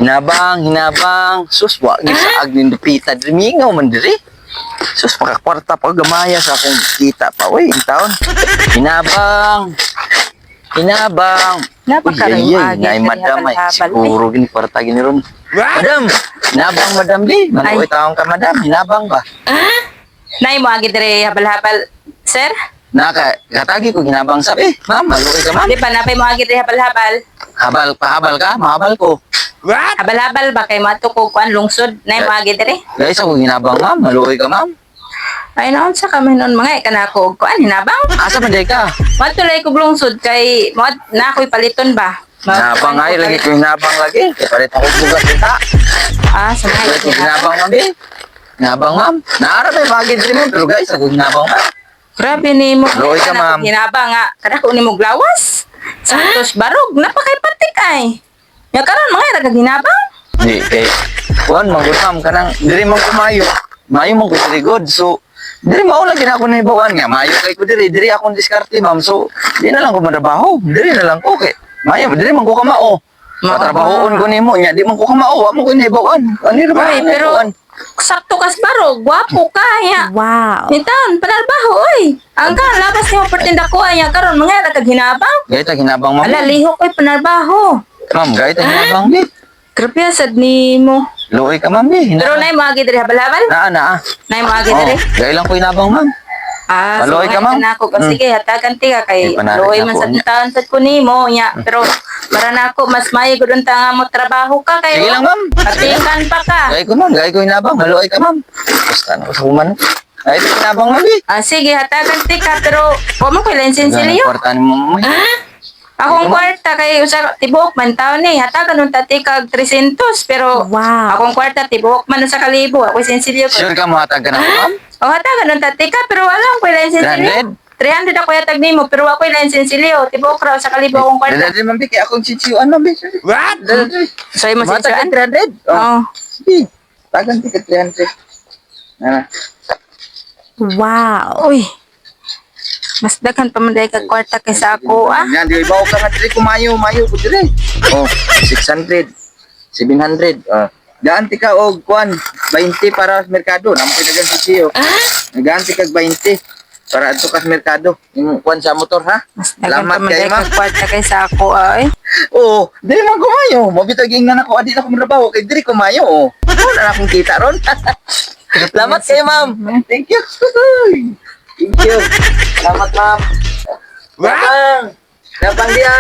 Hinabang, hinabang. Sus, wag ni sa agning dupita. Drimingaw man diri. Sus, makakwarta pa gamaya sa akong kita pa. Uy, in taon. Hinabang. Hinabang. Napakaroon Uy, agi, ay, madam, ay, habal-habal, siguro gini parta gini ron. Madam, hinabang, madam, di. Manuoy taong ka, madam. Hinabang ba? Nay mo agi dire habal-habal, sir? Katagi ko hinabang sabi. Ma'am, maluoy ka, ma'am. Di ba napay mo agi dire habal-habal? Habal, pahabal ka, mahabal ko. Habal-habal ba kay matuko kuan lungsod? Nay mo agi dire? Guys, ako hinabang, ma'am. Maluoy ka, ma'am. Ay naon sa kami noon mga kanako og kuan hinabang. Asa man day ka? Matulay ko lungsod kay mo na ako'y paliton ba? Hinabang ay, lagi ko hinabang lagi. Kaya palit ako bugas kita. Sa mga Lagi ko hinabang, ma'am, eh. Hinabang, ma'am. Naarap ay magid rin mo. Pero guys, ako hinabang, ma'am. Grabe ni mo. Luoy ka, ma'am. Hinabang nga. Kanako ni mo glawas. Santos barog napakay patik ay. Ya karon mga nagaginabang. Hindi, kay kuan manggod, ma'am, kanang diri man kumayo. Mayo man ko diri god. So, diri mao lagi na ako na ibawan nga. Mayo kay ko diri akong diskarte, ma'am. So, di na lang ko madabaho. Diri na lang ko kay mayo diri man ko kamao. Matrabahoon ko nimo nya, di man ko kamao, wa mo ko ibawan. Ani ra ba? Ay, pero sakto kas barog, gwapo ka ya. Wow. Nitan, panalbaho oy. Ang ka labas ni mo pertinda ko ay karon mga nagaginabang. Gayt hinabang, ma'am. Ala lihok oy panalbaho. Ma'am, gayt hinabang di. Grabe sad ni mo. Luoy ka, ma'am, di. Pero nay mo agi dire habal-habal? Naa. Nay mo agi dire? Gay lang ko hinabang, ma'am. Paloy ka, ma'am. Nako sige hatagan ti ka kay Di pa narin loy man ako, sa taon sad ko nimo nya. Pero para nako mas mayo gud unta nga mo trabaho ka kay. Sige lang, ma'am. Patingkan pa ka. Gay ko, ma'am. Gay ko hinabang. Maluoy ka, ma'am. Basta na ko sa kuman. Ay, ito hinabang, ma'am, di. Sige hatagan ti ka pero wa mo ko lisensilyo. Kwartaan mo, ma'am. Akong kwarta kay usa tibok man taon ni hatagan unta ti kag 300 pero Wow. akong kwarta tibok man sa kalibo ako sensilyo ko. Sure ka mahatag ka na, ma'am? O hatagan unta ti ka pero wala ko lisensilyo. 300 ako yatag nimo pero ako lisensilyo tibok raw sa kalibo akong kwarta. Dali, ma'am, kaya akong chichiwan, ma'am. What? Dali. So mo Mahatag sensilyo. ka 300? Oh. Sige. Tagan ka 300. Ano? Wow. Uy. Mas daghan pa man kag kwarta kaysa ako Yan, di ba ka nga diri kumayo, mayo ko diri. Oh, 600. 700. Gaanti ka og kuan 20 para sa merkado. Namo pinagan si Chio. Gaanti kag 20 para adto ka sa merkado. Yung kuan sa motor ha. Mas daghan pa Salamat man kay ma'am. kag kwarta kaysa ako ay. Oo, dili man kumayo. Mabitag yung nanak ko adi na ko trabaho kay diri kumayo. Oh. Wala na akong kita ron. Salamat kay ma'am. Thank you. Thank you. Salamat ma'am. Bang. Nabang dia.